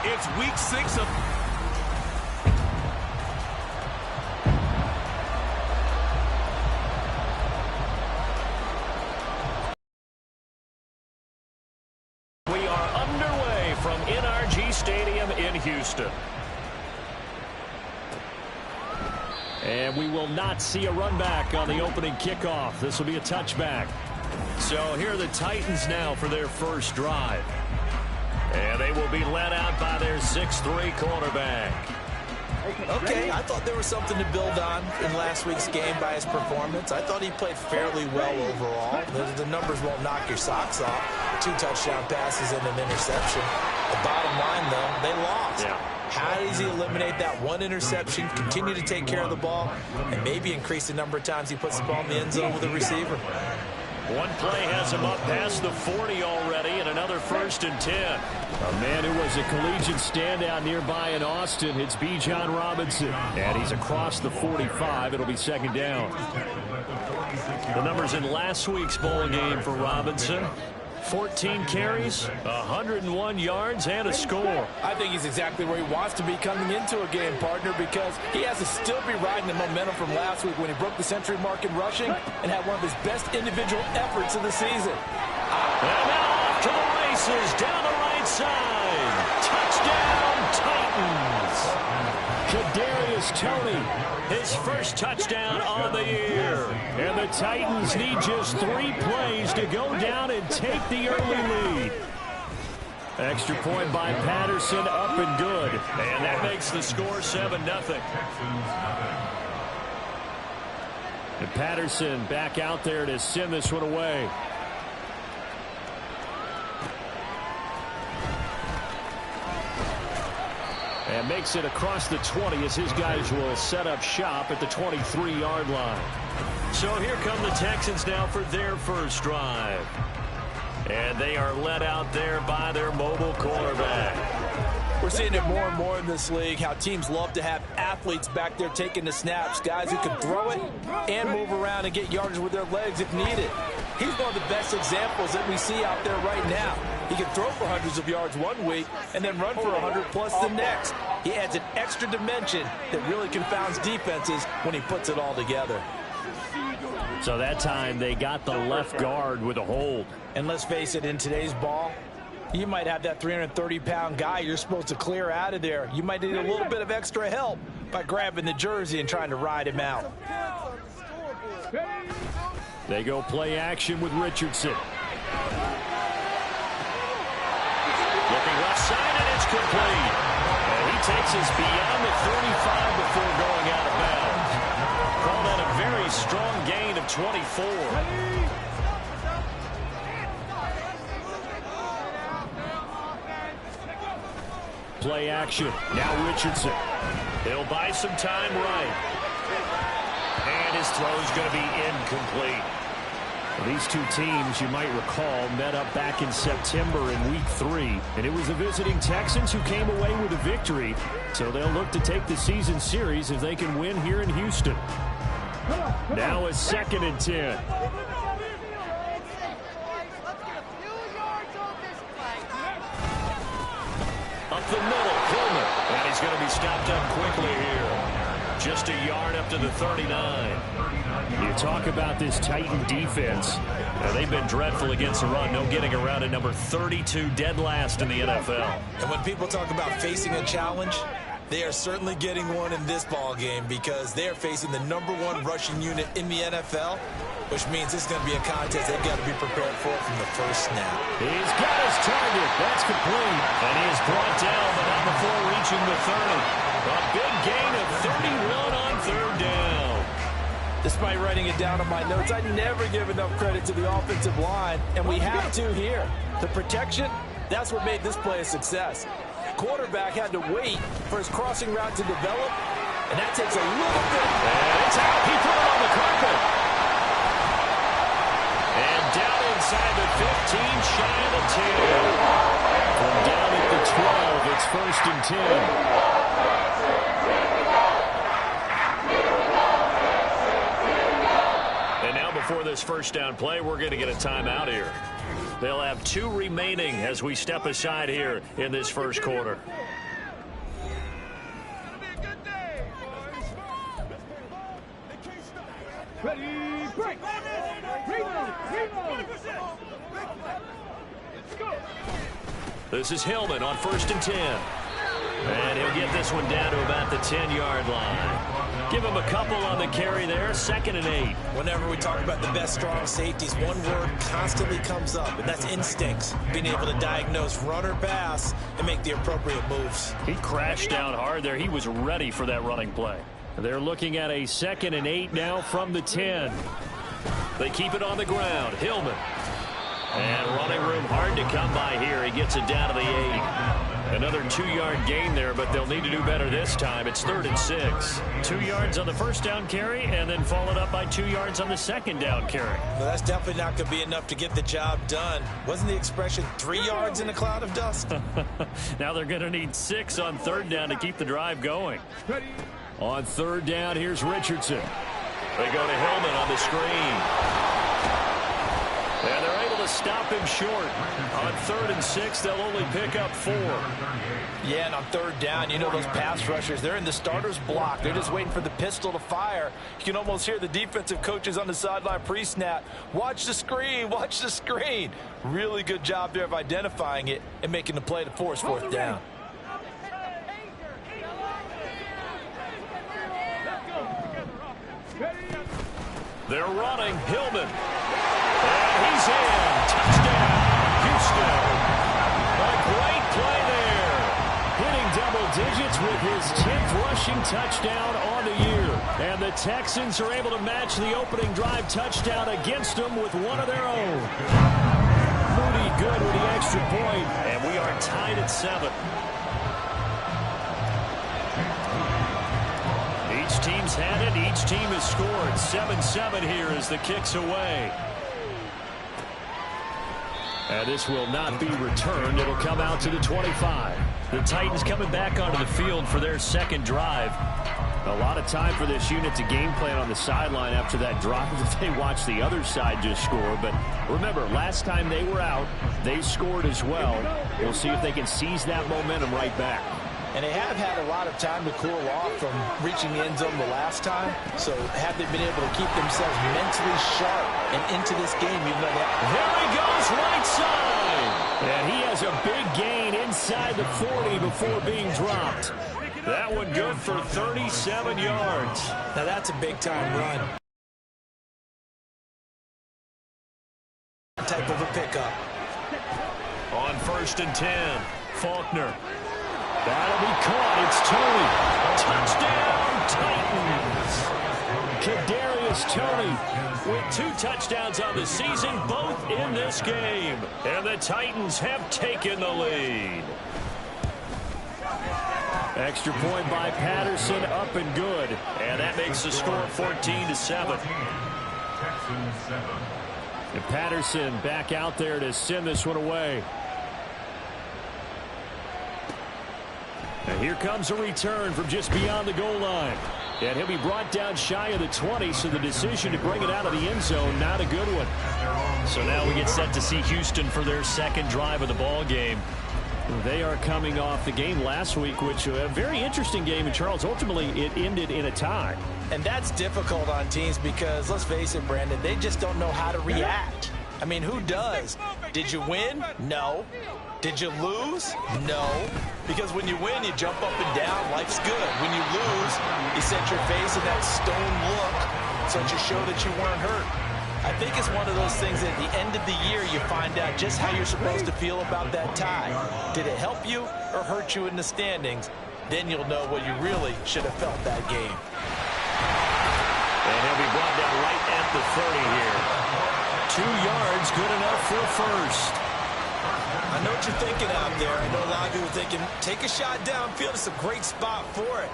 It's week 6 of... We are underway from NRG Stadium in Houston. And we will not see a run back on the opening kickoff. This will be a touchback. So here are the Titans now for their first drive. And they will be led out by their 6'3" quarterback. Okay, I thought there was something to build on in last week's game by his performance. I thought he played fairly well overall. The numbers won't knock your socks off. 2 touchdown passes and an interception. The bottom line, though, they lost. Yeah. How does he eliminate that 1 interception, continue to take care of the ball, and maybe increase the number of times he puts the ball in the end zone with a receiver? One play has him up past the 40 already, and another 1st and 10. A man who was a collegiate standout nearby in Austin. It's Bijan Robinson, and he's across the 45. It'll be 2nd down. The numbers in last week's bowl game for Robinson: 14 carries, 101 yards, and a score. I think he's exactly where he wants to be coming into a game, partner, because he has to still be riding the momentum from last week when he broke the century mark in rushing and had one of his best individual efforts of the season. And now off to the races down the right side. Touchdown, Titans. Kadarius Toney, his first touchdown on the year. And the Titans need just 3 plays to go down and take the early lead. Extra point by Patterson, up and good. And that makes the score 7-0. And Patterson back out there to send this one away. And makes it across the 20 as his guys will set up shop at the 23-yard line. So here come the Texans now for their first drive. And they are led out there by their mobile quarterback. We're seeing it more and more in this league, how teams love to have athletes back there taking the snaps, guys who can throw it and move around and get yardage with their legs if needed. He's one of the best examples that we see out there right now. He can throw for hundreds of yards one week and then run for 100+ the next. He adds an extra dimension that really confounds defenses when he puts it all together. So that time they got the left guard with a hold. And let's face it, in today's ball, you might have that 330-pound guy you're supposed to clear out of there. You might need a little bit of extra help by grabbing the jersey and trying to ride him out. They go play action with Richardson. Looking left side, and it's complete. And he takes us beyond the 35 before going out of bounds. Call that a very strong gain of 24. Play action. Now Richardson. He'll buy some time right. And his throw's going to be incomplete. These two teams, you might recall, met up back in September in Week 3. And it was the visiting Texans who came away with a victory. So they'll look to take the season series if they can win here in Houston. Now a 2nd and 10. Up the middle, Coleman. And he's going to be stopped up quickly here. Just a yard up to the 39. You talk about this Titan defense. They've been dreadful against the run. No getting around at number 32, dead last in the NFL. And when people talk about facing a challenge, they are certainly getting one in this ball game because they are facing the #1 rushing unit in the NFL, which means this is going to be a contest they've got to be prepared for from the first snap. He's got his target. That's complete. And he is brought down, but not before reaching the 30. A big gain of 31 on 3rd down. Despite writing it down on my notes, I never give enough credit to the offensive line, and we have to here. The protection, that's what made this play a success. Quarterback had to wait for his crossing route to develop, and that takes a little bit. And it's out. He put it on the carpet. And down inside the 15, shy of the 10. From down at the 12, it's 1st and 10. And now before this first down play, we're going to get a timeout here. They'll have 2 remaining as we step aside here in this first quarter. This is Hillman on 1st and 10. And he'll get this one down to about the 10-yard line. Give him a couple on the carry there, 2nd and 8. Whenever we talk about the best strong safeties, one word constantly comes up, and that's instincts. Being able to diagnose run or pass and make the appropriate moves. He crashed down hard there. He was ready for that running play. They're looking at a 2nd and 8 now from the 10. They keep it on the ground. Hillman. And running room hard to come by here. He gets it down to the 8. Another 2-yard gain there, but they'll need to do better this time. It's 3rd and 6. 2 yards on the first down carry, and then followed up by 2 yards on the second down carry. Well, that's definitely not going to be enough to get the job done. Wasn't the expression 3 yards in a cloud of dust? Now they're going to need 6 on 3rd down to keep the drive going. On 3rd down, here's Richardson. They go to Hillman on the screen. And they're able to stop him short. On 3rd and 6, they'll only pick up 4. Yeah, and on 3rd down, you know those pass rushers, they're in the starter's block. They're just waiting for the pistol to fire. You can almost hear the defensive coaches on the sideline pre-snap. Watch the screen, watch the screen. Really good job there of identifying it and making the play to force 4th down. They're running. Hillman. And he's in. Touchdown, Houston. A great play there. Hitting double digits with his 10th rushing touchdown on the year. And the Texans are able to match the opening drive touchdown against them with one of their own. Moody good with the extra point. And we are tied at 7. Each team's had it. Each team has scored. 7-7 here as the kick's away. And this will not be returned. It'll come out to the 25. The Titans coming back onto the field for their second drive. A lot of time for this unit to game plan on the sideline after that drive that they watched the other side just score. But remember, last time they were out, they scored as well. We'll see if they can seize that momentum right back. And they have had a lot of time to cool off from reaching the end zone the last time. So have they been able to keep themselves mentally sharp and into this game? Even though there he goes, right side. And he has a big gain inside the 40 before being dropped. That one good for 37 yards. Now that's a big-time run. Type of a pickup. On 1st and 10, Faulkner. That'll be caught. It's Toney. Touchdown, Titans. Kadarius Toney with 2 touchdowns on the season, both in this game. And the Titans have taken the lead. Extra point by Patterson, up and good. And that makes the score 14-7. And Patterson back out there to send this one away. And here comes a return from just beyond the goal line. And he'll be brought down shy of the 20, so the decision to bring it out of the end zone, not a good one. So now we get set to see Houston for their second drive of the ball game. They are coming off the game last week, which was a very interesting game. And, Charles, ultimately it ended in a tie. And that's difficult on teams because, let's face it, Brandon, they just don't know how to react. I mean, who does? Did you win? No. Did you lose? No. Because when you win, you jump up and down. Life's good. When you lose, you set your face in that stone look so that you show that you weren't hurt. I think it's one of those things that at the end of the year, you find out just how you're supposed to feel about that tie. Did it help you or hurt you in the standings? Then you'll know what you really should have felt that game. And he'll be brought down right at the 30 here. 2 yards, good enough for a first. I know what you're thinking out there. I know a lot of people are thinking, take a shot downfield. It's a great spot for it.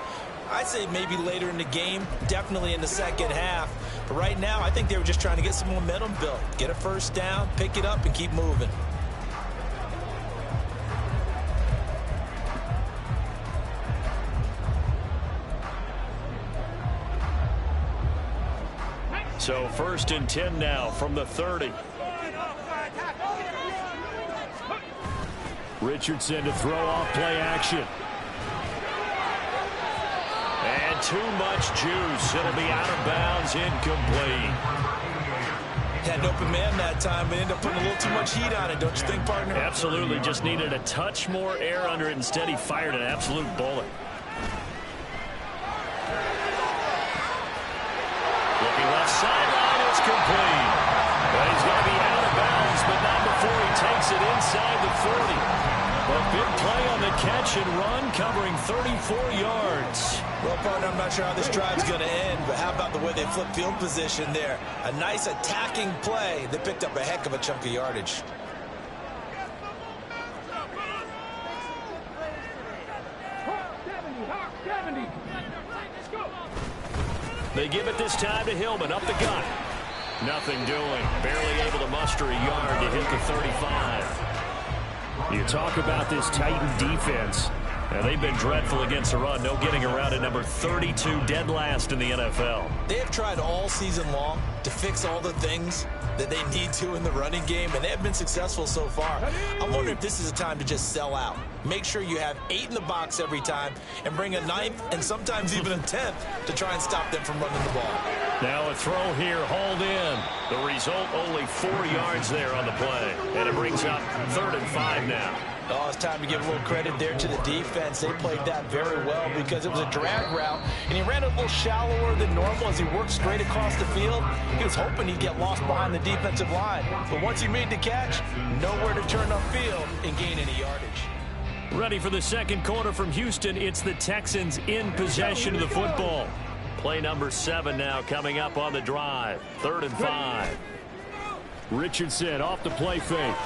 I'd say maybe later in the game, definitely in the second half. But right now, I think they were just trying to get some momentum built. Get a first down, pick it up, and keep moving. So 1st and 10 now from the 30. Richardson to throw off play action. And too much juice. It'll be out of bounds, incomplete. Had an open man that time, but ended up putting a little too much heat on it, don't you think, partner? Absolutely. Just needed a touch more air under it. Instead, he fired an absolute bullet. Looking left sideline, it's complete. But he's going to be out of bounds, but not before he takes it inside the 40. A big play on the catch and run, covering 34 yards. Well, partner, I'm not sure how this drive's going to end, but how about the way they flip field position there? A nice attacking play that picked up a heck of a chunk of yardage. They give it this time to Hillman, up the gut. Nothing doing. Barely able to muster a yard to hit the 35. You talk about this Titan defense. Now, they've been dreadful against the run. No getting around at number 32, dead last in the NFL. They have tried all season long to fix all the things that they need to in the running game, and they have been successful so far. I'm wondering if this is a time to just sell out. Make sure you have 8 in the box every time and bring a 9th and sometimes even a 10th to try and stop them from running the ball. Now a throw here, hauled in. The result, only 4 yards there on the play. And it brings up 3rd and 5 now. Oh, it's time to give a little credit there to the defense. They played that very well because it was a drag route, and he ran a little shallower than normal as he worked straight across the field. He was hoping he'd get lost behind the defensive line. But once he made the catch, nowhere to turn upfield and gain any yardage. Ready for the second quarter from Houston. It's the Texans in possession of the football. Play number 7 now coming up on the drive. 3rd and 5. Richardson off the play fake.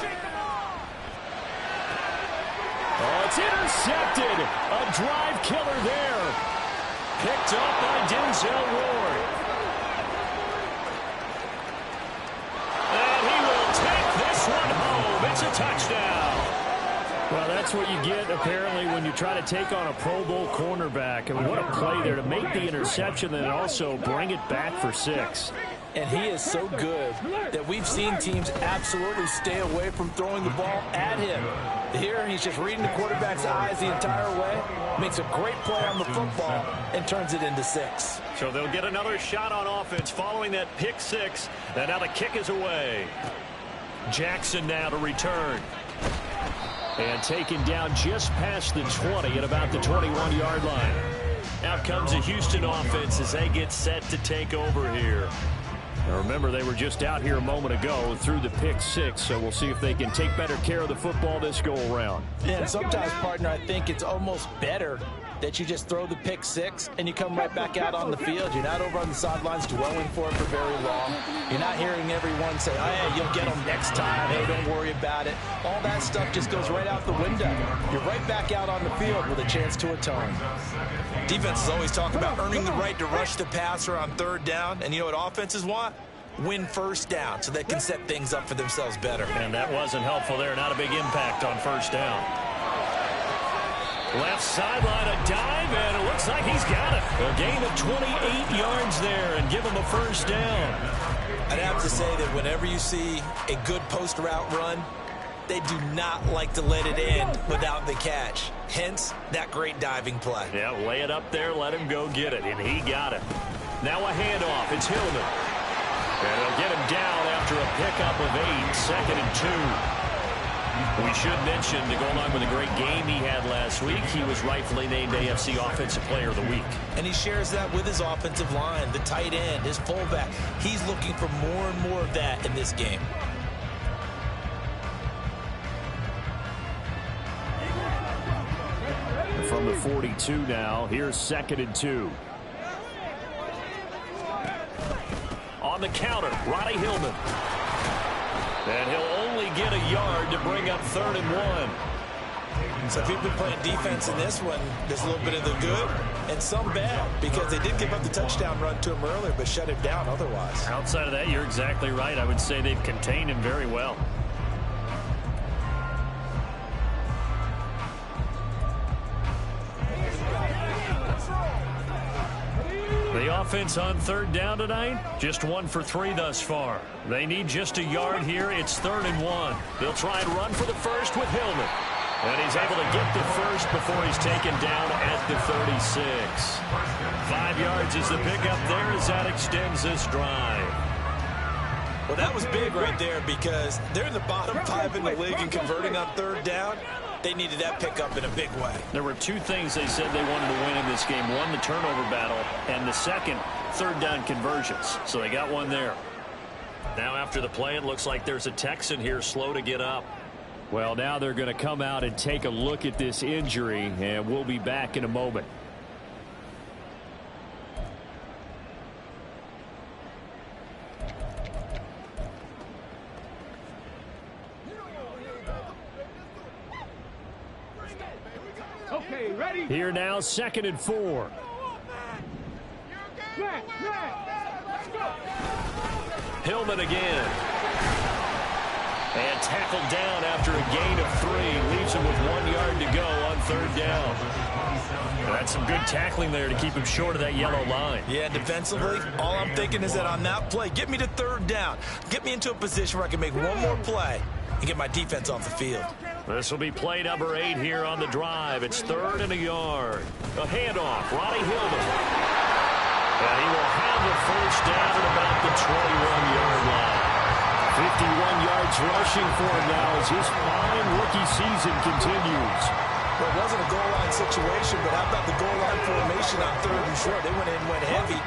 Oh, it's intercepted. A drive killer there. Picked up by Denzel Ward. And he will take this one home. It's a touchdown. Well, that's what you get, apparently, when you try to take on a Pro Bowl cornerback. I mean, what a play there to make the interception and also bring it back for 6. And he is so good that we've seen teams absolutely stay away from throwing the ball at him. Here, he's just reading the quarterback's eyes the entire way, makes a great play on the football, and turns it into 6. So they'll get another shot on offense following that pick 6. And now the kick is away. Jackson now to return. And taken down just past the 20 at about the 21-yard line. Out comes the Houston offense as they get set to take over here. Now remember, they were just out here a moment ago through the pick 6, so we'll see if they can take better care of the football this go-around. Yeah, and sometimes, partner, I think it's almost better that you just throw the pick 6 and you come right back out on the field. You're not over on the sidelines dwelling for it for very long. You're not hearing everyone say, oh, hey, you'll get them next time. Hey, don't worry about it. All that stuff just goes right out the window. You're right back out on the field with a chance to atone. Defenses always talk about earning the right to rush the passer on 3rd down. And you know what offenses want? Win 1st down so they can set things up for themselves better. And that wasn't helpful there. Not a big impact on 1st down. Left sideline, a dive, and it looks like he's got it. A gain of 28 yards there and give him a 1st down. I'd have to say that whenever you see a good post route run, they do not like to let it end without the catch. Hence, that great diving play. Yeah, lay it up there, let him go get it, and he got it. Now a handoff. It's Hillman. And they'll get him down after a pickup of 8, 2nd and 2. We should mention, to go along with a great game he had last week, he was rightfully named AFC Offensive Player of the Week. And he shares that with his offensive line, the tight end, his fullback. He's looking for more and more of that in this game. From the 42 now, here's 2nd and 2. On the counter, Ronnie Hillman. And he'll only get a yard to bring up 3rd and 1. So if you've been playing defense in this one, there's a little bit of the good and some bad, because they did give up the touchdown run to him earlier, but shut him down otherwise. Outside of that, you're exactly right. I would say they've contained him very well. The offense on 3rd down tonight, just 1 for 3 thus far. They need just a yard here. It's 3rd and 1. They'll try and run for the 1st with Hillman. And he's able to get the 1st before he's taken down at the 36. 5 yards is the pickup there as that extends this drive. Well, that was big right there because they're in the bottom 5 in the league and converting on third down. They needed that pickup in a big way. There were two things they said they wanted to win in this game. One, the turnover battle, and the second, third down conversions. So they got one there. Now after the play, it looks like there's a Texan here slow to get up. Well, now they're going to come out and take a look at this injury, and we'll be back in a moment. Okay, ready? Here now, 2nd and 4. Hillman again. And tackled down after a gain of 3. Leaves him with 1 yard to go on third down. That's some good tackling there to keep him short of that yellow line. Yeah, defensively, all I'm thinking is that on that play, get me to third down. Get me into a position where I can make one more play and get my defense off the field. This will be play number 8 here on the drive. It's 3rd and a yard. A handoff, Ronnie Hillman. And he will have the first down at about the 21-yard line. 51 yards rushing for him now as his fine rookie season continues. Well, it wasn't a goal line situation, but how about the goal line formation on 3rd and short? They went in, went heavy.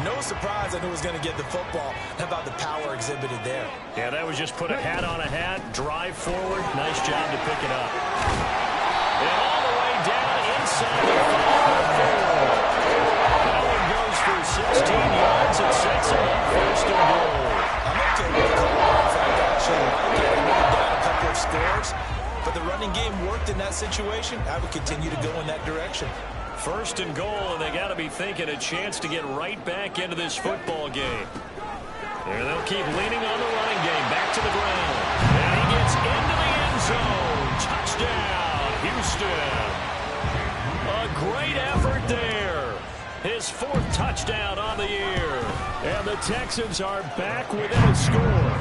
No surprise, I knew he was going to get the football. How about the power exhibited there? Yeah, that was just put a hat on a hat, drive forward. Nice job to pick it up. And all the way down inside the 5. That one goes for 16 yards and sets him up 1st and goal. I'm okay with the call. In fact, I actually like it. He moved down a couple of scores. But the running game worked in that situation. I would continue to go in that direction. 1st and goal, and they got to be thinking a chance to get right back into this football game. And they'll keep leaning on the running game. Back to the ground. And he gets into the end zone. Touchdown, Houston. A great effort there. His 4th touchdown on the year. And the Texans are back within a score.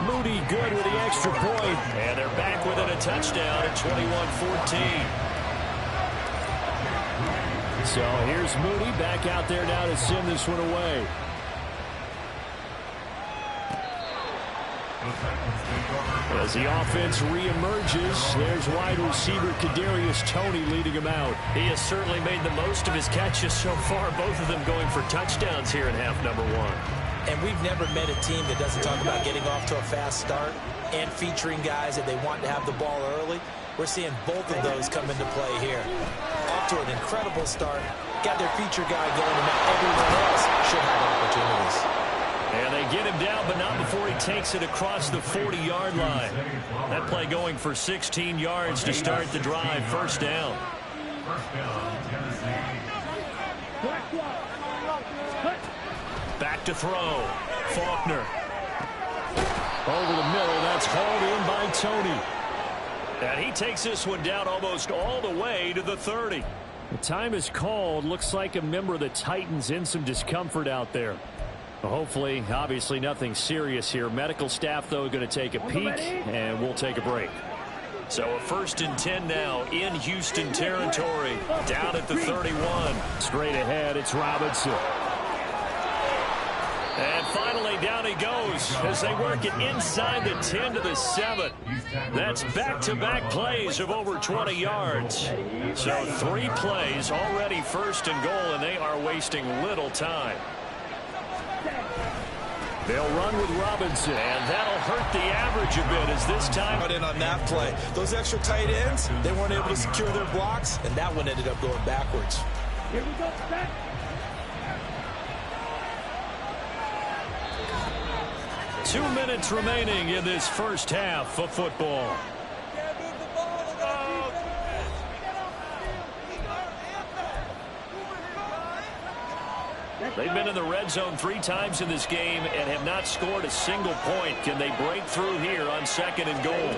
Moody good with the extra point. And they're back within a touchdown at 21-14. So here's Moody back out there now to send this one away. As the offense reemerges, there's wide receiver Kadarius Toney leading him out. He has certainly made the most of his catches so far, both of them going for touchdowns here in half number 1. And we've never met a team that doesn't talk about getting off to a fast start and featuring guys that they want to have the ball early. We're seeing both of those come into play here. Off to an incredible start, got their feature guy going, and now everyone else should have opportunities. And they get him down, but not before he takes it across the 40-yard line. That play going for 16 yards to start the drive. 1st down. Back to throw. Faulkner. Over the middle. That's hauled in by Toney. And he takes this one down almost all the way to the 30. The time is called. Looks like a member of the Titans in some discomfort out there. Hopefully, obviously nothing serious here. Medical staff, though, going to take a peek, and we'll take a break. So a 1st and 10 now in Houston territory, down at the 31. Straight ahead, it's Robinson. And finally, down he goes as they work it inside the 10 to the 7. That's back-to-back plays of over 20 yards. So 3 plays already 1st and goal, and they are wasting little time. They'll run with Robinson, and that'll hurt the average a bit as this time. Got in on that play. Those extra tight ends, they weren't able to secure their blocks, and that one ended up going backwards. Here we go, back. 2 minutes remaining in this first half of football. They've been in the red zone 3 times in this game and have not scored a single point. Can they break through here on 2nd and goal?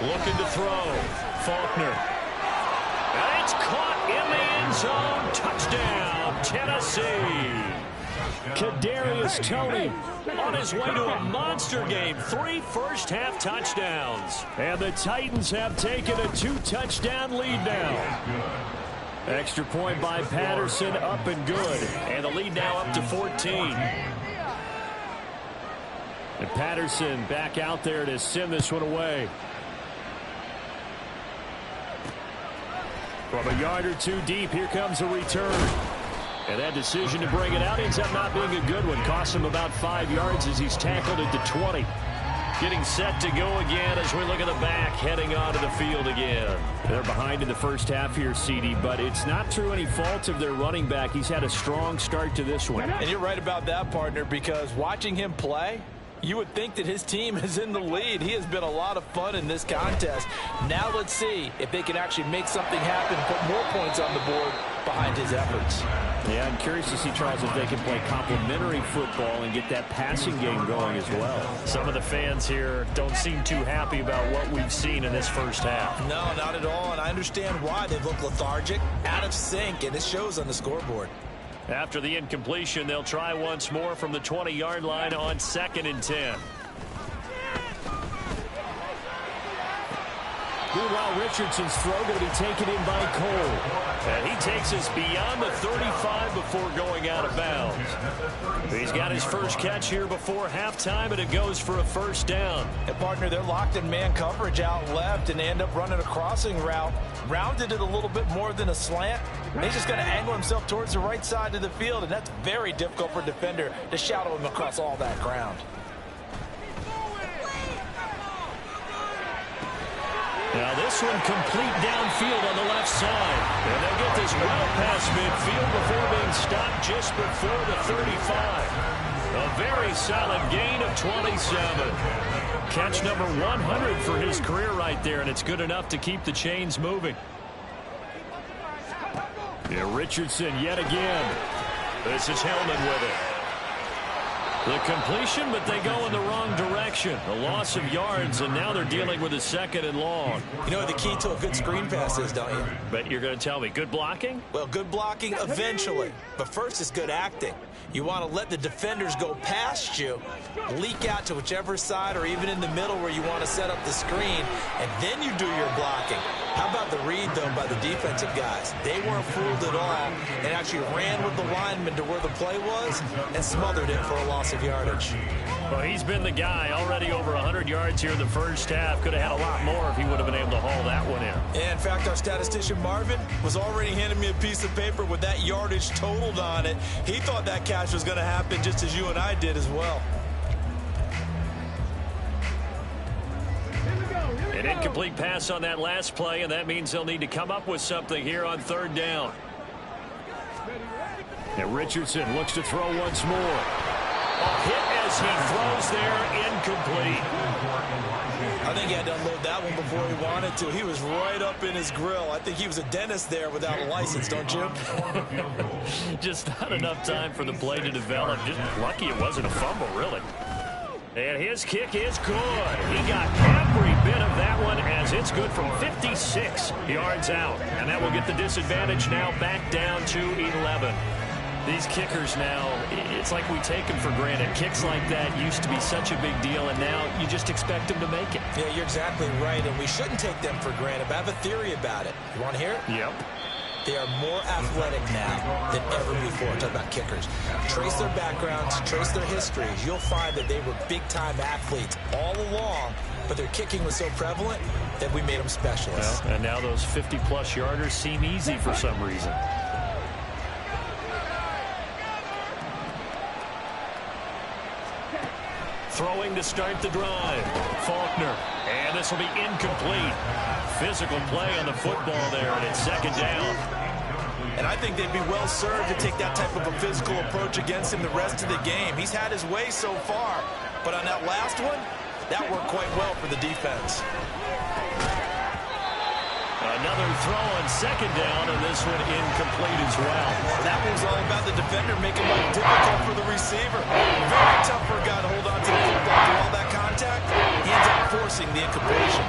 Looking to throw. Faulkner. And it's caught in the end zone. Touchdown, Tennessee. Kadarius Toney on his way to a monster game. 3 first-half touchdowns. And the Titans have taken a 2-touchdown lead now. Extra point by Patterson, up and good. And the lead now up to 14. And Patterson back out there to send this one away. From a yard or two deep, here comes a return. And that decision to bring it out ends up not being a good one. Costs him about 5 yards as he's tackled at the 20. Getting set to go again as we look at the back, heading onto the field again. They're behind in the first half here, CD, but it's not through any fault of their running back. He's had a strong start to this one. And you're right about that, partner, because watching him play, you would think that his team is in the lead. He has been a lot of fun in this contest. Now let's see if they can actually make something happen, put more points on the board behind his efforts. Yeah, I'm curious to see, Charles, if they can play complementary football and get that passing game going as well. Some of the fans here don't seem too happy about what we've seen in this first half. No, not at all, and I understand why. They look lethargic, out of sync, and it shows on the scoreboard. After the incompletion, they'll try once more from the 20-yard line on 2nd and 10. Meanwhile, Richardson's throw going to be taken in by Cole. And he takes us beyond the 35 before going out of bounds. He's got his first catch here before halftime, and it goes for a first down. And, partner, they're locked in man coverage out left, and they end up running a crossing route. Rounded it a little bit more than a slant. And he's just going to angle himself towards the right side of the field, and that's very difficult for a defender to shadow him across all that ground. Now this one complete downfield on the left side. And they'll get this well past midfield before being stopped just before the 35. A very solid gain of 27. Catch number 100 for his career right there, and it's good enough to keep the chains moving. Yeah, Richardson yet again. This is Hillman with it. The completion, but they go in the wrong direction. A loss of yards, and now they're dealing with a 2nd and long. You know what the key to a good screen pass is, don't you? But you're going to tell me, good blocking? Well, good blocking eventually. But first is good acting. You want to let the defenders go past you, leak out to whichever side or even in the middle where you want to set up the screen, and then you do your blocking. How about the read, though, by the defensive guys? They weren't fooled at all and actually ran with the lineman to where the play was and smothered it for a loss of yardage. Well, he's been the guy already over 100 yards here in the first half. Could have had a lot more if he would have been able to haul that one in. And in fact, our statistician Marvin was already handing me a piece of paper with that yardage totaled on it. He thought that catch was going to happen just as you and I did as well. An incomplete pass on that last play, and that means they'll need to come up with something here on 3rd down. And Richardson looks to throw once more. A hit as he throws there, incomplete. I think he had to unload that one before he wanted to. He was right up in his grill. I think he was a dentist there without a license, don't you? Just not enough time for the play to develop. Just lucky it wasn't a fumble, really. And his kick is good. He got every bit of that one as it's good from 56 yards out. And that will get the disadvantage now back down to 11. These kickers now, it's like we take them for granted. Kicks like that used to be such a big deal, and now you just expect them to make it. Yeah, you're exactly right, and we shouldn't take them for granted. But I have a theory about it. You want to hear it? Yep. They are more athletic now than ever before. Talk about kickers. Trace their backgrounds, trace their histories. You'll find that they were big-time athletes all along, but their kicking was so prevalent that we made them specialists. Well, and now those 50-plus yarders seem easy for some reason. Throwing to start the drive. Faulkner. And this will be incomplete. Physical play on the football there, and it's 2nd down. And I think they'd be well served to take that type of a physical approach against him the rest of the game. He's had his way so far, but on that last one, that worked quite well for the defense. Another throw on 2nd down, and this one incomplete as well. That was all about the defender making life difficult for the receiver. Very tough for a guy to hold on to the football through all that contact. He ends up forcing the incompletion.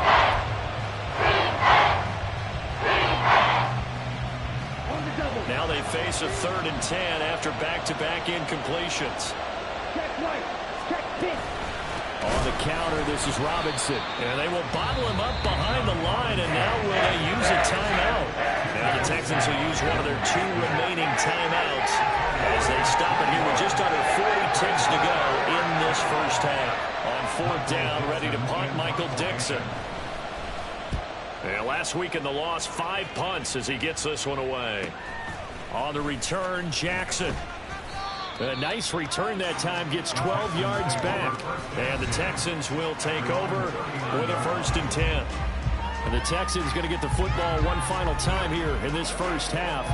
Now they face a 3rd and 10 after back-to-back incompletions. Check right. Check this. On the counter, this is Robinson. And they will bottle him up behind the line, and now will they use a timeout? Now the Texans will use one of their 2 remaining timeouts as they stop it here with just under 40 ticks to go in this first half. 4th down, ready to punt Michael Dixon. And last week in the loss, 5 punts as he gets this one away. On the return, Jackson. A nice return that time, gets 12 yards back. And the Texans will take over with a 1st and 10. And the Texans going to get the football one final time here in this first half.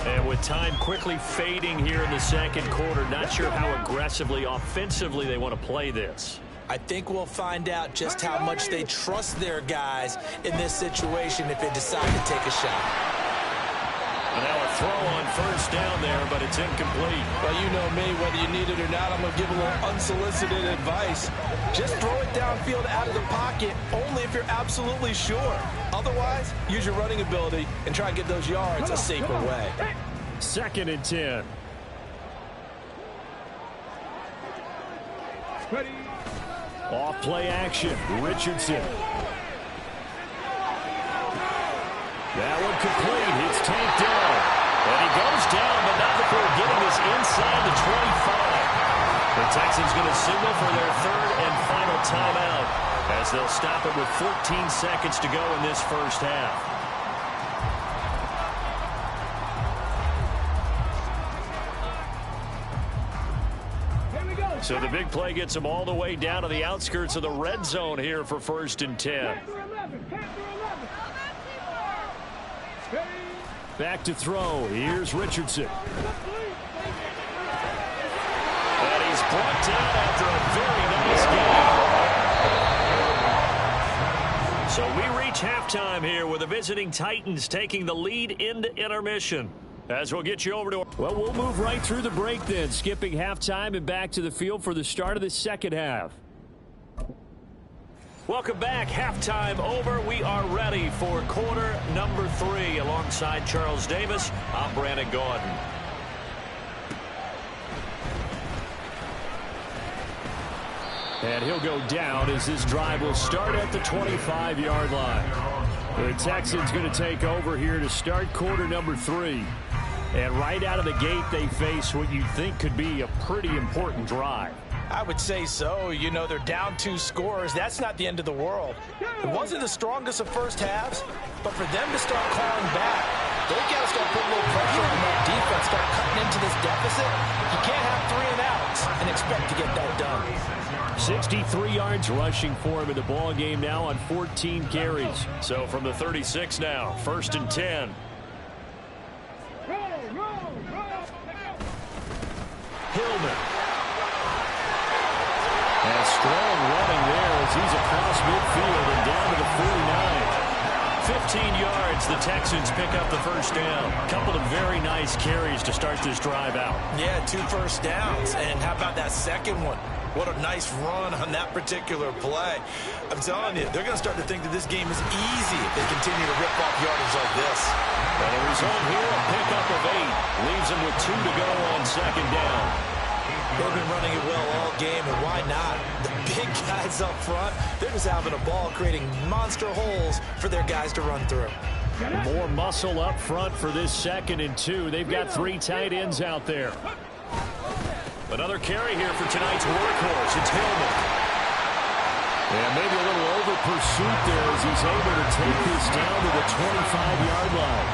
And with time quickly fading here in the second quarter, not sure how aggressively, offensively they want to play this. I think we'll find out just how much they trust their guys in this situation if they decide to take a shot. And now a throw on 1st down there, but it's incomplete. Well, you know me, whether you need it or not, I'm going to give a little unsolicited advice. Just throw it downfield out of the pocket, only if you're absolutely sure. Otherwise, use your running ability and try and get those yards a safer way. 2nd and 10. Off play action, Richardson. That one complete. It's tanked down. And he goes down, but not before getting this inside the 25. The Texans going to signal for their 3rd and final timeout as they'll stop it with 14 seconds to go in this first half. So the big play gets them all the way down to the outskirts of the red zone here for 1st and 10. Back to throw. Here's Richardson. And he's brought down after a very nice game. So we reach halftime here with the visiting Titans taking the lead into intermission. As we'll get you over to... Well, we'll move right through the break then, skipping halftime and back to the field for the start of the second half. Welcome back. Halftime over. We are ready for quarter number 3. Alongside Charles Davis, I'm Brandon Gordon. And he'll go down as this drive will start at the 25-yard line. The Texans going to take over here to start quarter number 3. And right out of the gate, they face what you think could be a pretty important drive. I would say so. You know, they're down 2 scores. That's not the end of the world. It wasn't the strongest of first halves, but for them to start clawing back, they got to start putting a little pressure on that defense, start cutting into this deficit. You can't have 3 and outs and expect to get that done. 63 yards rushing for him in the ball game now on 14 carries. So from the 36 now, 1st and 10. Hillman. And strong running there as he's across midfield and down to the 49. 15 yards, the Texans pick up the 1st down. A couple of very nice carries to start this drive out. Yeah, 2 first downs. And how about that second one? What a nice run on that particular play. I'm telling you, they're going to start to think that this game is easy if they continue to rip off yardage like this. And the result here, a pickup of 8. Leaves them with 2 to go on 2nd down. They've been running it well all game, and why not? The big guys up front, they're just having a ball, creating monster holes for their guys to run through. More muscle up front for this 2nd and 2. They've got 3 tight ends out there. Another carry here for tonight's workhorse. It's Hillman. And maybe a little over pursuit there as he's able to take this down to the 25-yard line.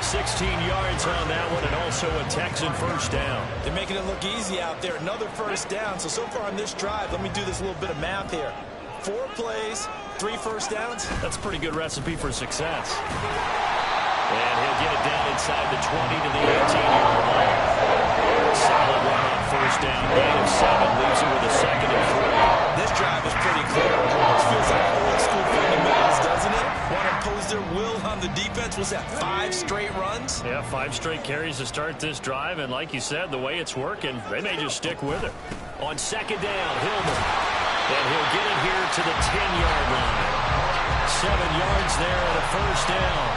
16 yards on that one, and also a Texan 1st down. They're making it look easy out there. Another 1st down. So far on this drive, let me do this little bit of math here. 4 plays, 3 1st downs. That's a pretty good recipe for success. And he'll get it down inside the 20 to the 18-yard line. Solid run on 1st down. Gain of 7 leaves him with a 2nd and 3. This drive is pretty clear. This feels like old school fundamentals, doesn't it? Want to impose their will on the defense. Was that 5 straight runs? Yeah, 5 straight carries to start this drive. And like you said, the way it's working, they may just stick with it. On 2nd down, Hillman. And he'll get it here to the 10-yard line. 7 yards there and a 1st down.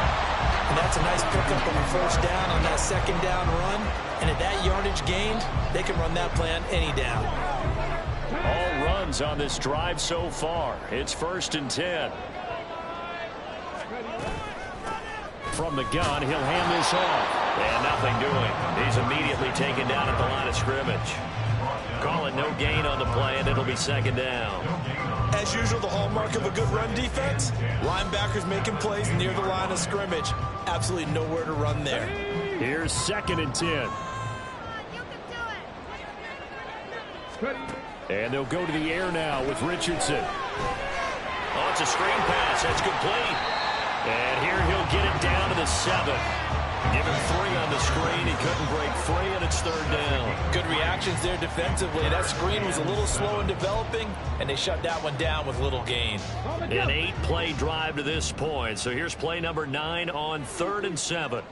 And that's a nice pickup on the 1st down on that 2nd down run. And at that yardage gained, they can run that play on any down. All runs on this drive so far. It's 1st and 10. From the gun, he'll hand this off. And nothing doing. He's immediately taken down at the line of scrimmage. Call it no gain on the play, and it'll be 2nd down. as usual, the hallmark of a good run defense. Linebackers making plays near the line of scrimmage. Absolutely nowhere to run there. Here's 2nd and 10. And they'll go to the air now with Richardson. Oh, it's a screen pass. That's complete. And here he'll get it down to the 7. Give him 3 on the screen. He couldn't break free, and it's 3rd down. Good reactions there defensively. That screen was a little slow in developing, and they shut that one down with little gain. An 8-play drive to this point. So here's play number 9 on 3rd and 7.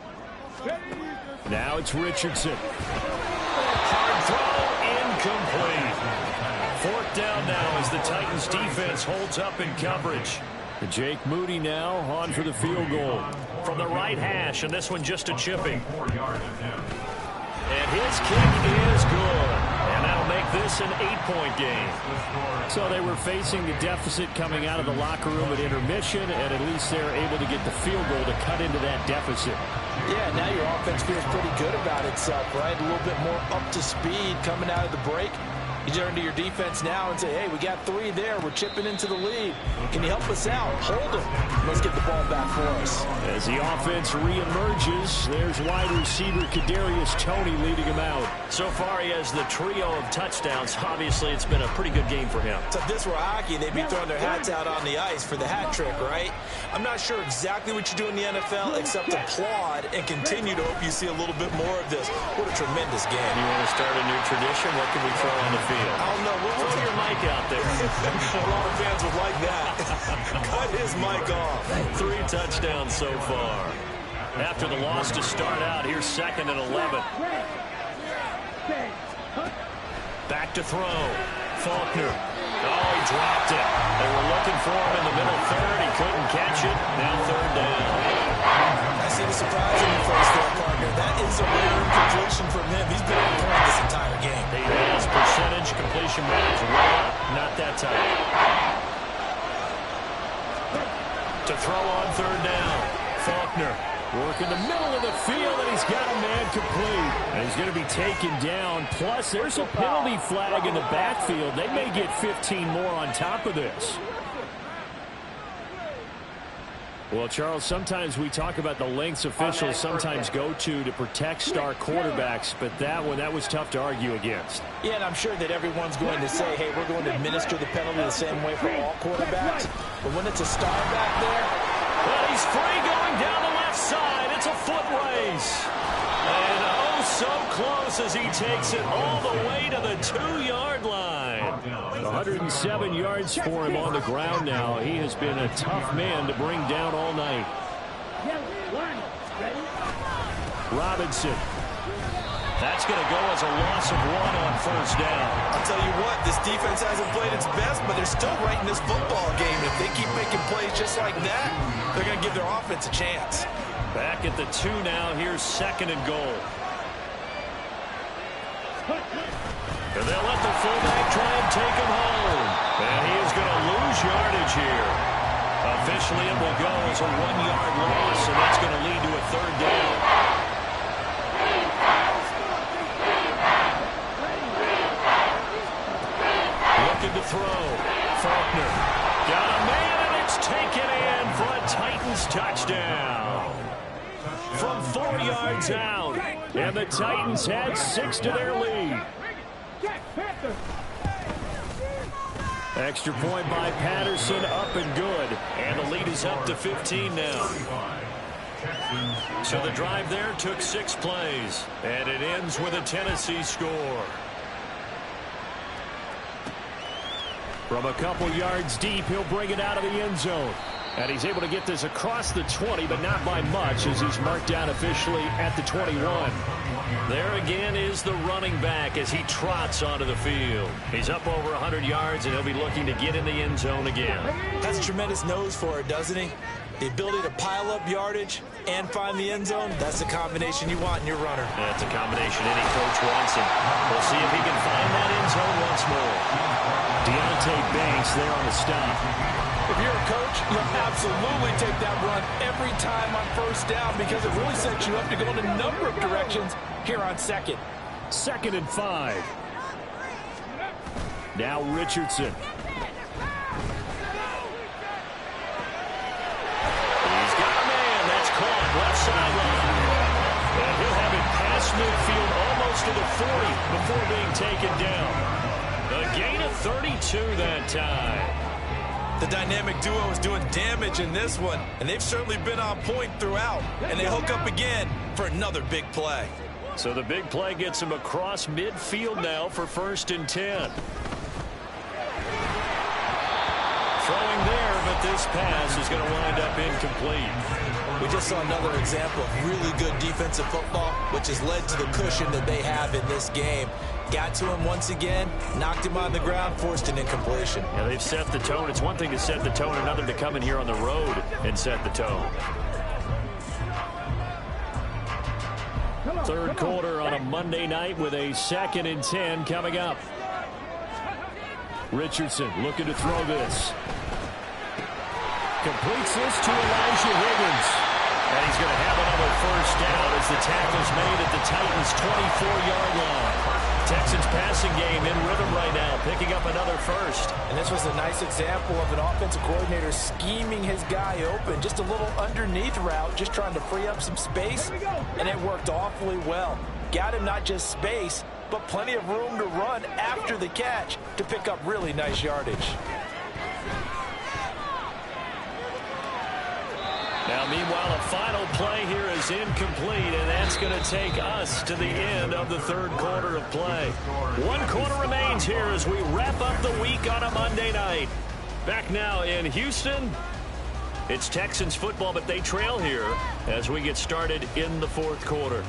Now it's Richardson. Hard throw, incomplete. 4th down now as the Titans defense holds up in coverage. Jake Moody now on for the field goal. From the right hash, and this one just a chipping. And his kick is good. And that'll make this an 8-point game. So they were facing the deficit coming out of the locker room at intermission, and at least they're able to get the field goal to cut into that deficit. Yeah, now your offense feels pretty good about itself, right? A little bit more up to speed coming out of the break. You turn to your defense now and say, hey, we got 3 there. We're chipping into the lead. Can you help us out? Hold them. Let's get the ball back for us. As the offense reemerges, there's wide receiver Kadarius Toney leading him out. So far, he has the trio of touchdowns. Obviously, it's been a pretty good game for him. So if this were hockey, they'd be throwing their hats out on the ice for the hat trick, right? I'm not sure exactly what you do in the NFL except applaud and continue to hope you see a little bit more of this. What a tremendous game. You want to start a new tradition? What can we throw on the field? I don't know. Throw your mic out there. A lot of fans would like that. Cut his mic off. 3 touchdowns so far. After the loss to start out, here's 2nd and 11. Back to throw. Faulkner. Oh, he dropped it. They were looking for him in the middle 3rd. He couldn't catch it. Now 3rd down. I see the surprise in your face there, partner. That is a rare completion from him. He's been on point this entire game. He has percentage completion rates way up. Not that tight. To throw on 3rd down. Faulkner. Work in the middle of the field, and he's got a man complete. And he's going to be taken down. Plus, there's a penalty flag in the backfield. They may get 15 more on top of this. Well, Charles, sometimes we talk about the lengths officials sometimes go to protect star quarterbacks, but that was tough to argue against. Yeah, and I'm sure that everyone's going to say, hey, we're going to administer the penalty the same way for all quarterbacks. But when it's a star back there, well, he's free going down the left side. It's a foot race. And oh, so close as he takes it all the way to the 2-yard line. 107 yards for him on the ground now. He has been a tough man to bring down all night. Robinson. That's going to go as a loss of 1 on 1st down. I'll tell you what, this defense hasn't played its best, but they're still right in this football game. If they keep making plays just like that, they're going to give their offense a chance. Back at the 2 now. Here's 2nd and goal. And they'll let the fullback try and take him home. And he is going to lose yardage here. Officially, it will go as a 1-yard loss, and that's going to lead to a 3rd down. Looking to throw. Faulkner. Got a man, and it's taken in for a Titans touchdown. From 4 yards out. And the Titans had 6 to their lead. Extra point by Patterson, up and good. And the lead is up to 15 now. So the drive there took 6 plays. And it ends with a Tennessee score. From a couple yards deep, he'll bring it out of the end zone. And he's able to get this across the 20, but not by much, as he's marked down officially at the 21. There again is the running back as he trots onto the field. He's up over 100 yards, and he'll be looking to get in the end zone again. Has a tremendous nose for it, doesn't he? The ability to pile up yardage and find the end zone, that's the combination you want in your runner. That's a combination any coach wants, and we'll see if he can find that end zone once more. Deontay Banks there on the stop. if you're a coach, you'll absolutely take that run every time on 1st down because it really sets you up to go in a number of directions here on 2nd. 2nd and 5. Now Richardson. before being taken down. A gain of 32 that time. The dynamic duo is doing damage in this one, and they've certainly been on point throughout. And they hook up again for another big play. So the big play gets him across midfield now for 1st and 10. Throwing there, but this pass is going to wind up incomplete. We just saw another example of really good defensive football, which has led to the cushion that they have in this game. Got to him once again, knocked him on the ground, forced an incompletion. Yeah, they've set the tone. It's one thing to set the tone, another to come in here on the road and set the tone. Third quarter on a Monday night with a 2nd and 10 coming up. Richardson looking to throw this. Completes this to Elijah Higgins. And he's going to have another 1st down as the tackle's made at the Titans' 24-yard line. Texans passing game in rhythm right now, picking up another 1st. And this was a nice example of an offensive coordinator scheming his guy open. Just a little underneath route, just trying to free up some space, and it worked awfully well. Got him not just space, but plenty of room to run after the catch to pick up really nice yardage. Now, meanwhile, a final play here is incomplete, and that's going to take us to the end of the 3rd quarter of play. 1 quarter remains here as we wrap up the week on a Monday night. Back now in Houston, it's Texans football, but they trail here as we get started in the 4th quarter.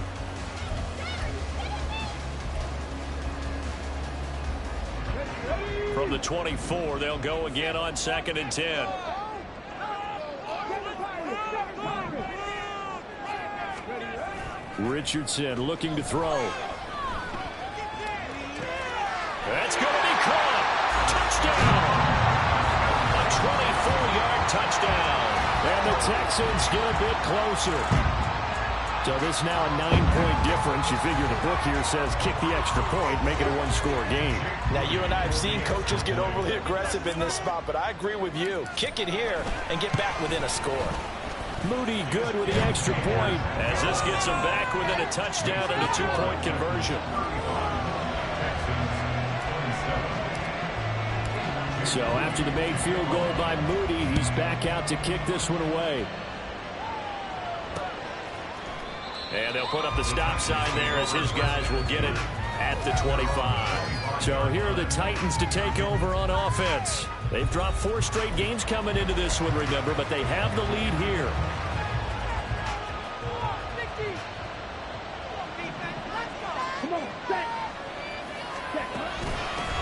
From the 24, they'll go again on 2nd and 10. Richardson looking to throw. That's going to be caught. Touchdown. A 24-yard touchdown. And the Texans get a bit closer. So this now a 9-point difference. You figure the book here says kick the extra point, make it a 1-score game. Now, you and I have seen coaches get overly aggressive in this spot, but I agree with you. Kick it here and get back within a score. Moody good with the extra point as this gets him back within a touchdown and a 2-point conversion. So after the made field goal by Moody, he's back out to kick this one away. And they'll put up the stop sign there as his guys will get it at the 25. So here are the Titans to take over on offense. They've dropped 4 straight games coming into this one, remember, but they have the lead here.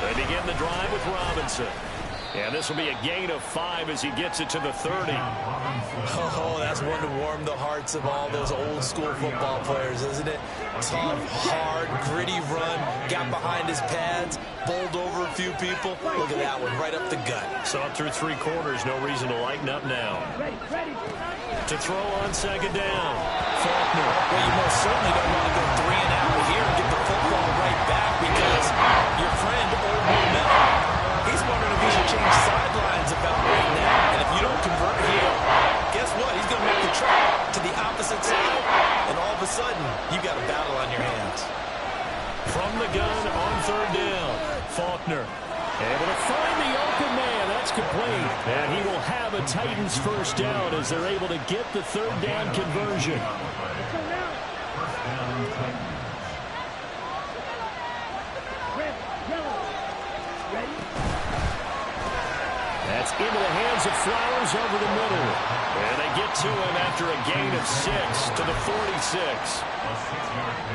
They begin the drive with Robinson. And this will be a gain of 5 as he gets it to the 30. Oh, that's one to warm the hearts of all those old school football players, isn't it? Tough, hard, gritty run, got behind his pads, bowled over a few people. Look at that one, right up the gut. Saw it through 3 quarters, no reason to lighten up now. To throw on 2nd down, Faulkner. Well, you most certainly don't want to go 3 and out here and get the football right back because your friend, Old Momentum, he's wondering if he should change sidelines about right now. And if you don't convert here, guess what? He's going to make the trek to the opposite side. And all of a sudden, you've got a battle on your hands. From the gun on 3rd down, Faulkner able to find the open man. That's complete. And he will have a Titans 1st down as they're able to get the 3rd down conversion. That's into the hands of Flowers over the middle. And they get to him after a gain of 6 to the 46.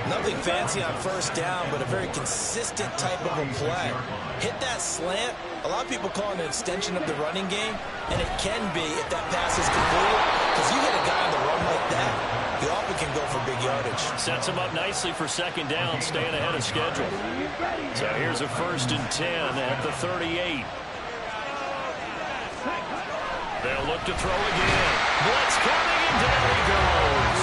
Nothing fancy on 1st down, but a very consistent type of a play. Hit that slant. A lot of people call it an extension of the running game, and it can be if that pass is completed, because you hit a guy on the run like that, he often can go for big yardage. Sets him up nicely for 2nd down, staying ahead of schedule. So here's a 1st and 10 at the 38. They'll look to throw again. Blitz coming, and down he goes.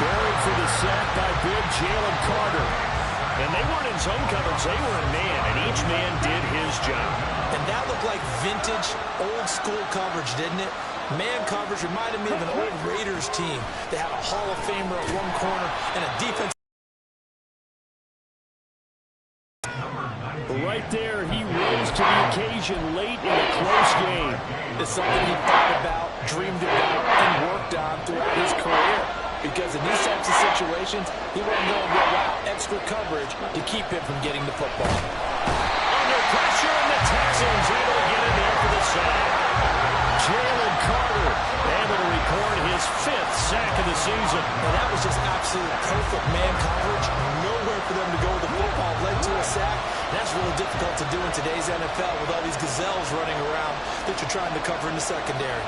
Buried for the sack by big Jalen Carter. And they weren't in zone coverage. They were in man, and each man did his job. And that looked like vintage, old-school coverage, didn't it? Man coverage reminded me of an old Raiders team. They had a Hall of Famer at one corner and a defense right there. He rose to the occasion late in a close game. It's something he thought about, dreamed about, and worked on throughout his career. Because in these types of situations, he won't go and roll out extra coverage to keep him from getting the football. Under pressure, and the Texans able to get in there for the sack. Jalen Carter able to record his 5th sack of the season. And that was just absolute perfect man coverage. Nowhere for them to go with the football. Led to a sack. That's really difficult to do in today's NFL with all these gazelles running around that you're trying to cover in the secondary.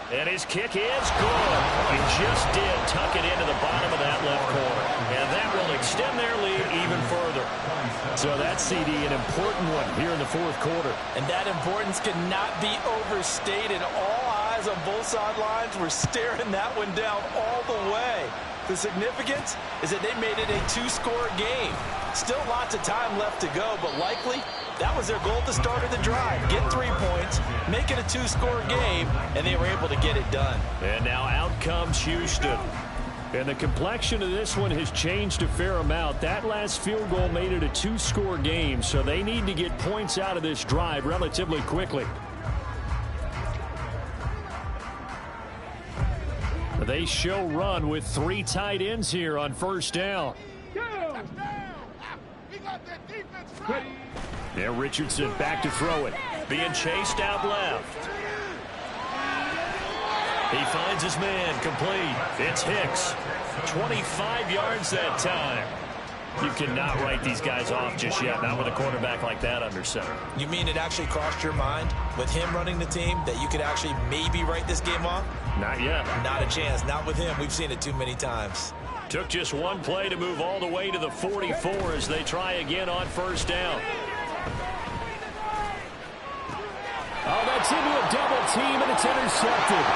And his kick is good. He just did tuck it into the bottom of that left corner. And that will extend their lead even further. So that CD, an important one here in the 4th quarter. And that importance cannot be overstated. All eyes on both sidelines were staring that one down all the way. The significance is that they made it a 2-score game. Still lots of time left to go, but likely that was their goal at the start of the drive. Get 3 points, make it a 2-score game, and they were able to get it done. And now out comes Houston. And the complexion of this one has changed a fair amount. That last field goal made it a 2-score game, so they need to get points out of this drive relatively quickly. They show run with 3 tight ends here on 1st down. Now Richardson back to throw it. Being chased out left. He finds his man, complete. It's Hicks. 25 yards that time. You cannot write these guys off just yet, not with a quarterback like that under center. You mean it actually crossed your mind with him running the team that you could actually maybe write this game off? Not yet. Not a chance. Not with him. We've seen it too many times. Took just one play to move all the way to the 44 as they try again on 1st down. Oh, that's into a double team, and it's intercepted.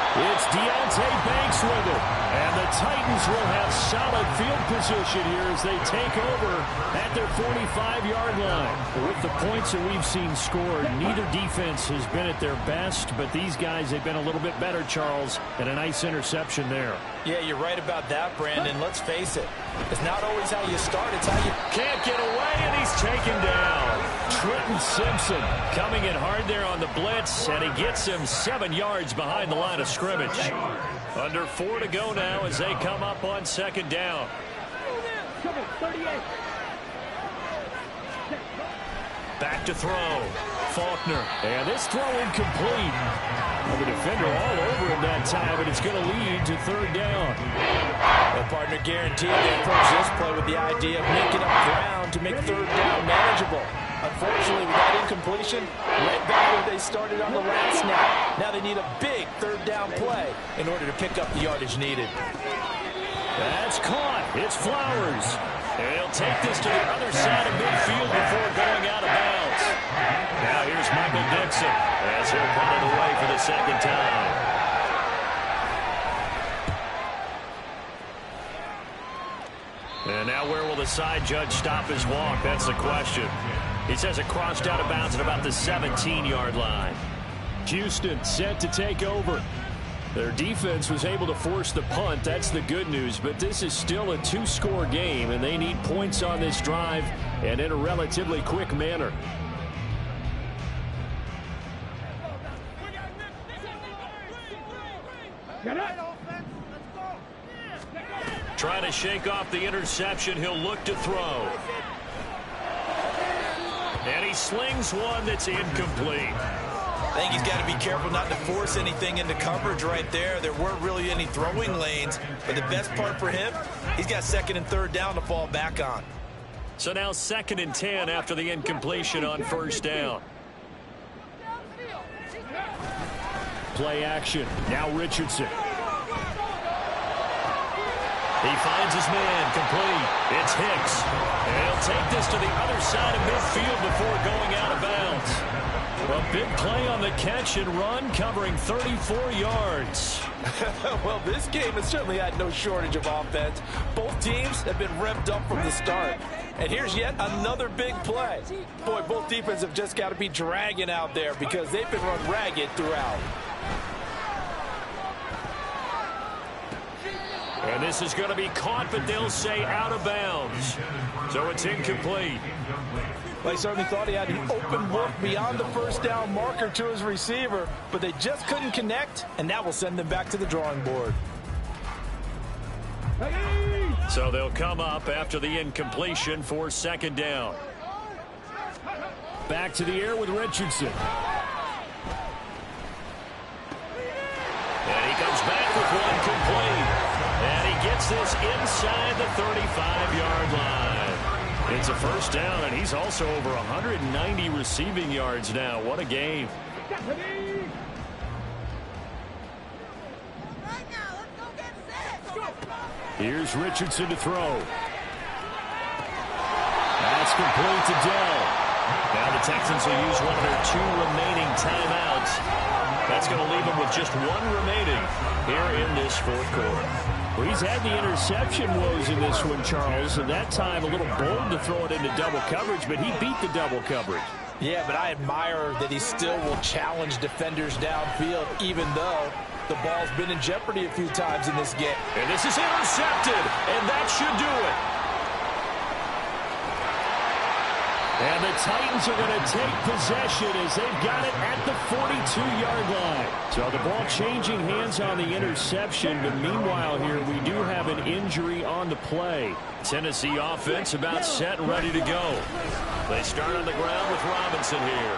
It's Deonte Banks with it. And the Titans will have solid field position here as they take over at their 45-yard line. With the points that we've seen scored, neither defense has been at their best, but these guys, they've been a little bit better, Charles, and a nice interception there. Yeah, you're right about that, Brandon. Let's face it. It's not always how you start, it's how you... Can't get away, and he's taken down. Trenton Simpson coming in hard there on the blitz, and he gets him 7 yards behind the line of scrimmage. Under 4 to go now as they come up on 2nd down. Back to throw. Faulkner. And this throw incomplete. Well, the defender all over him that time, but it's going to lead to 3rd down. The partner guaranteed they approach this play with the idea of making up ground to make 3rd down manageable. Unfortunately, with that incompletion, right back where they started on the last snap. Now they need a big 3rd down play in order to pick up the yardage needed. That's caught. It's Flowers. And he'll take this to the other side of midfield before going out of bounds. Now here's Michael Dixon as he'll punt it away for the 2nd time. And now where will the side judge stop his walk? That's the question. He says it crossed out of bounds at about the 17-yard line. Houston set to take over. Their defense was able to force the punt. That's the good news. But this is still a 2-score game, and they need points on this drive and in a relatively quick manner. Trying to shake off the interception. He'll look to throw. And he slings one that's incomplete. I think he's got to be careful not to force anything into coverage right there. There weren't really any throwing lanes. But the best part for him, he's got 2nd and 3rd down to fall back on. So now 2nd and 10 after the incompletion on 1st down. Play action. Now Richardson. He finds his man, complete. It's Hicks. And he'll take this to the other side of midfield before going out of bounds. A big play on the catch and run, covering 34 yards. Well, this game has certainly had no shortage of offense. Both teams have been revved up from the start. And here's yet another big play. Boy, both defenses have just got to be dragging out there because they've been run ragged throughout. And And this is going to be caught, but they'll say out of bounds. So it's incomplete. They certainly thought he had an open look beyond the first down marker to his receiver, but they just couldn't connect, and that will send them back to the drawing board. So they'll come up after the incompletion for second down. Back to the air with Richardson. And he comes back with one complete. And he gets this inside the 35-yard line. It's a first down, and he's also over 190 receiving yards now. What a game. Here's Richardson to throw. That's complete to Dell. Now the Texans will use one of their 2 remaining timeouts. That's going to leave them with just 1 remaining here in this fourth quarter. Well, he's had the interception woes in this one, Charles, and that time a little bold to throw it into double coverage, but he beat the double coverage. Yeah, but I admire that he still will challenge defenders downfield, even though the ball's been in jeopardy a few times in this game. And this is intercepted, and that should do it. And the Titans are going to take possession as they've got it at the 42-yard line. So the ball changing hands on the interception, but meanwhile here we do have an injury on the play. Tennessee offense about set and ready to go. They start on the ground with Robinson here.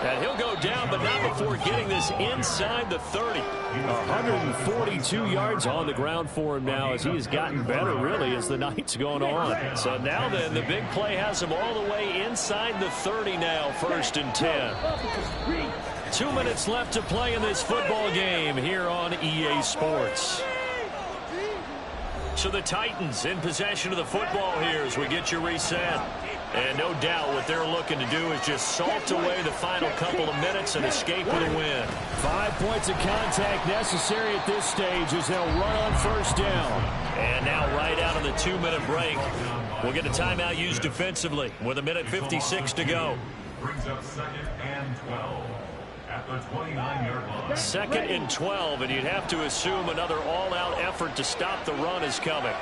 And he'll go down, but not before getting this inside the 30. 142 yards on the ground for him now as he has gotten better, really, as the night's gone on. So now then, the big play has him all the way inside the 30 now, 1st and 10. 2 minutes left to play in this football game here on EA Sports. So the Titans in possession of the football here as we get you reset. And no doubt what they're looking to do is just salt away the final couple of minutes and escape with a win. 5 points of contact necessary at this stage as they'll run on first down. And now right out of the 2-minute break, we'll get a timeout used defensively with 1:56 to go. Brings up 2nd and 12 at the 29-yard line. 2nd and 12, and you'd have to assume another all-out effort to stop the run is coming.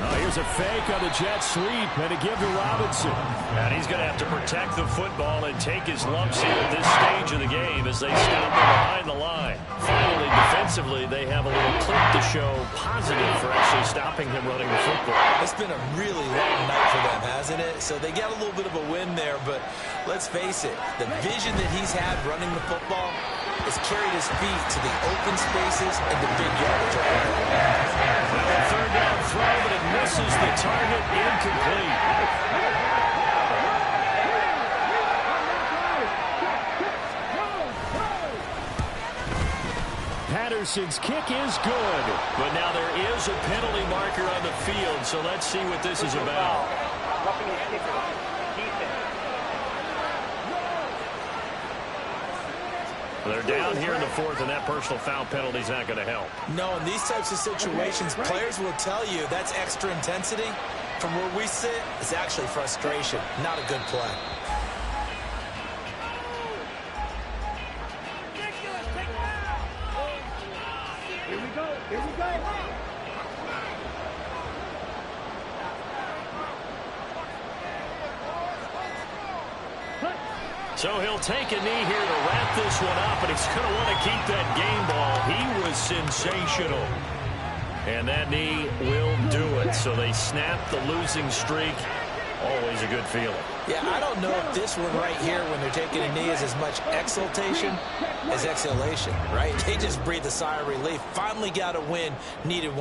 Oh, here's a fake on the jet sweep and a give to Robinson. And he's going to have to protect the football and take his lumps here at this stage of the game as they stop him behind the line. Finally, defensively, they have a little clip to show positive for actually stopping him running the football. It's been a really long night for them, hasn't it? So they got a little bit of a win there, but let's face it, the vision that he's had running the football has carried his feet to the open spaces and the big yardage. Well, 3rd down throw, but it misses the target, incomplete. Patterson's kick is good. But now there is a penalty marker on the field, so let's see what this is about. They're down here in the 4th, and that personal foul penalty is not going to help. No, in these types of situations, players will tell you that's extra intensity. From where we sit, it's actually frustration, not a good play. Here we go. Here we go. So he'll take a knee here to wrap this one up, and he's going to want to keep that game ball. He was sensational. And that knee will do it. So they snap the losing streak. Always a good feeling. Yeah, I don't know if this one right here, when they're taking a knee, is as much exultation as exhalation, right? They just breathe a sigh of relief. Finally got a win, needed one.